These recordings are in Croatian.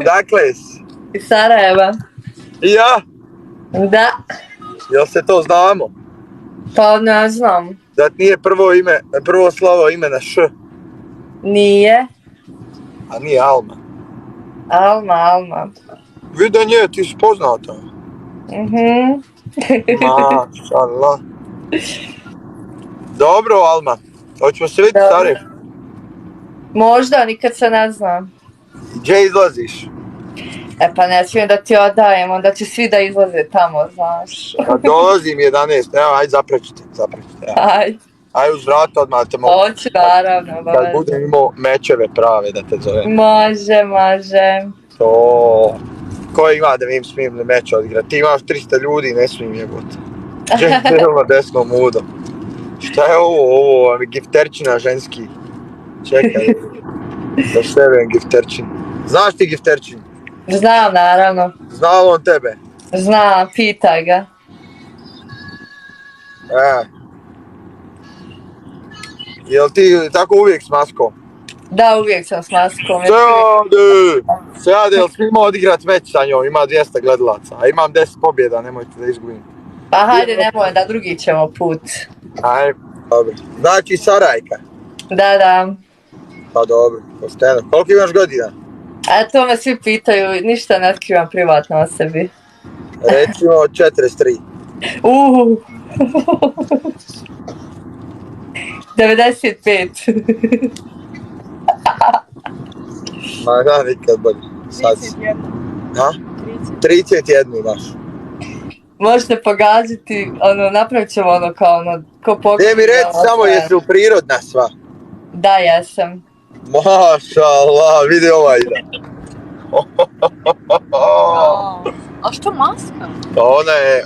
Odakle si? Iz Sarajeva. I ja? Da. Jel se to znamo? Pa ne znam. Da ti nije prvo slovo ime na Š? Nije. A nije Alma? Alma. Vidi da nje, ti si poznata. Mašallah. Dobro, Alma. Hoćemo se vidjeti u Sarajevu? Možda, nikad se ne znam. Gdje izlaziš? Pa ne smijem da ti odajem, onda će svi da izlaze tamo, znaš. Pa dolazim 11, evo, ajde zaprećite. Ajde. Ajde uz vrata odmah te mogu. Hoću, naravno. Kad budem imao mečeve prave da te zovem. Može. To... Ko ima da mi im smijem da meče odigrati? Ti imaš 300 ljudi, ne smijem jeboti. Dželno desno mudo. Šta je ovo? Ovo je gifterčina ženski. Čekaj. Da sebe gifterčin. Znaš ti gifterčin? Znam, naravno. Zna li on tebe? Znam, pitaj ga. Jel ti tako uvijek s maskom? Da, uvijek sam s maskom. Sjade, jel smijemo odigrat meč sa njom? Ima 200 gledalaca, a imam 10 pobjeda, nemojte da izgubim. Pa hajde, nemoj, da drugi ćemo put. Ajde, dobro. Znači Sarajka? Da. Pa dobro, pošteno. Koliko imaš godina? To me svi pitaju, ništa ne otkrivam privatno o sebi. Recimo 43. 95. Ma da, nikad bolje. 31. Ha? 31 imaš. Možete pogaziti, napravit ćemo ko pogledaj. Ne mi reci samo, jesi li prirodna sva? Da, jesam. Mašallah, vidi ovaj ide. A što maska? Pa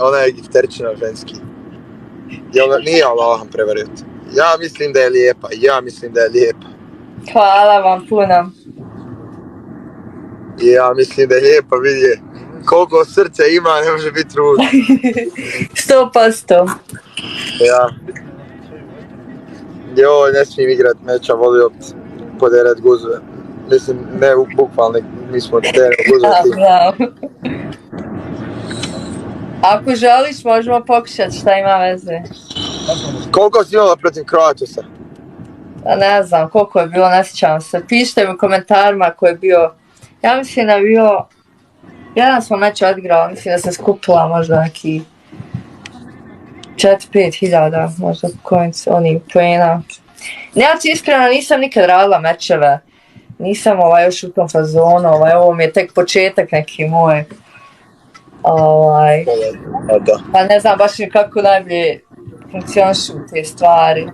ona je gifterčina ženski. Nije Allahom prevarit. Ja mislim da je lijepa. Hvala vam puno. Ja mislim da je lijepa, vidi je. Koliko srce ima, ne može biti ružno. 100%. Ja. Joj, ne smijem igrat meča, volio poderat guzove. Mislim, ne bukvalno, mi smo teren guzove. Ako želiš, možemo pokušati, šta ima veze. Koliko si imala protiv Croatusa? Ne znam, koliko je bilo, ne sjećam se. Pišite mi u komentarima ko je bio. Ja mislim da je bio... Jedan smo meč odigrala, mislim da sam skupila možda neki 4-5 hiljada, možda poena. Znači, iskreno nisam nikad radila mečeve. Nisam još u tom fazonu, ovo mi je tek početak neki moj. Pa ne znam baš mi kako najbolje funkcionišu te stvari.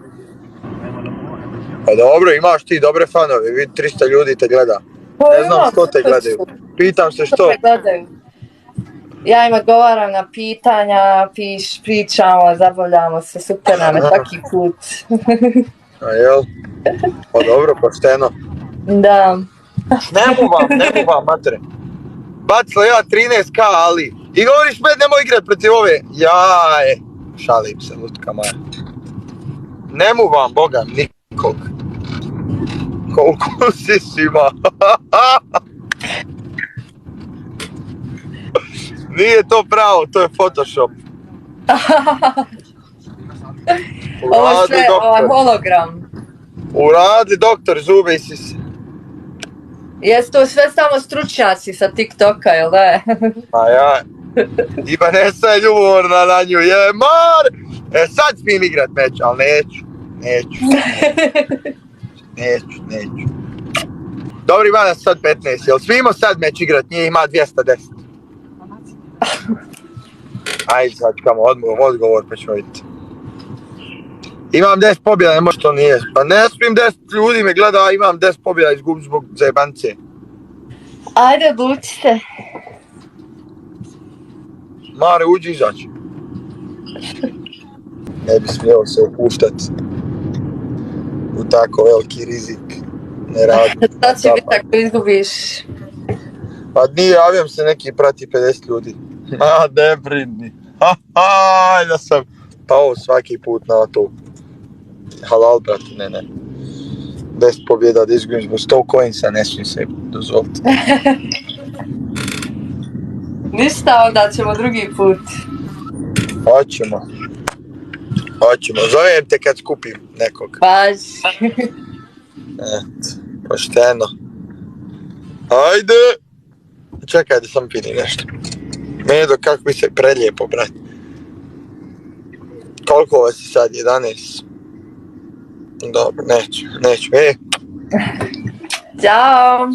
Pa dobro, imaš ti dobre fanove, vidi 300 ljudi te gleda. Ne znam što te gledaju. Pitam se što. Ja im odgovaram na pitanja, pričamo, zabavljamo se, super nam je svaki put. A jel? Pa dobro, pošteno. Da. Ne mu vam, matere. Bacila ja 13k, ali... I govoriš nemoj igrat protiv ove. Jaj, šalim se, lutka moja. Ne mu vam, Boga, nikog. Koliko si ima? Nije to pravo, to je Photoshop. Ovo sve, ovaj hologram. Uradi doktor, zube si se. Jesu to sve samo stručnjaci sa TikToka, jel da? Pa ja, Ivanesa je ljubomorna na nju, sad smijem igrat meč, ali neću. Dobro, ima nas sad 15, jel smijemo sad meč igrat, nije ima 210. Ajde, sad čekamo odgovor pa ćemo vidjeti. Imam 10 pobjeda, ne može to nije. Pa ne smijem 10 ljudi me gleda, imam 10 pobjeda izgubiti zbog zajebance. Ajde, odlučite. Mare, uđi izaći. Ne bi smjelo se upuštati u tako veliki rizik. Ne radi. Šta će biti ako izgubiš? Pa nije, javljam se neki prati 50 ljudi. Ne brini. Da sam pao svaki put na to. Halal, brate, ne. 10 pobjeda da izgubim zbog 100 coinsa, ne smijem se dozvoliti. Ništa, onda ćemo drugi put. Hoćemo. Zovem te kad skupim nekog. Baš. Eto, pošteno. Ajde! Čekaj da sam pinim nešto. Medo, kako mi se prelijepo, brat. Koliko vas je sad? 11? Dobro, neću. Ćao.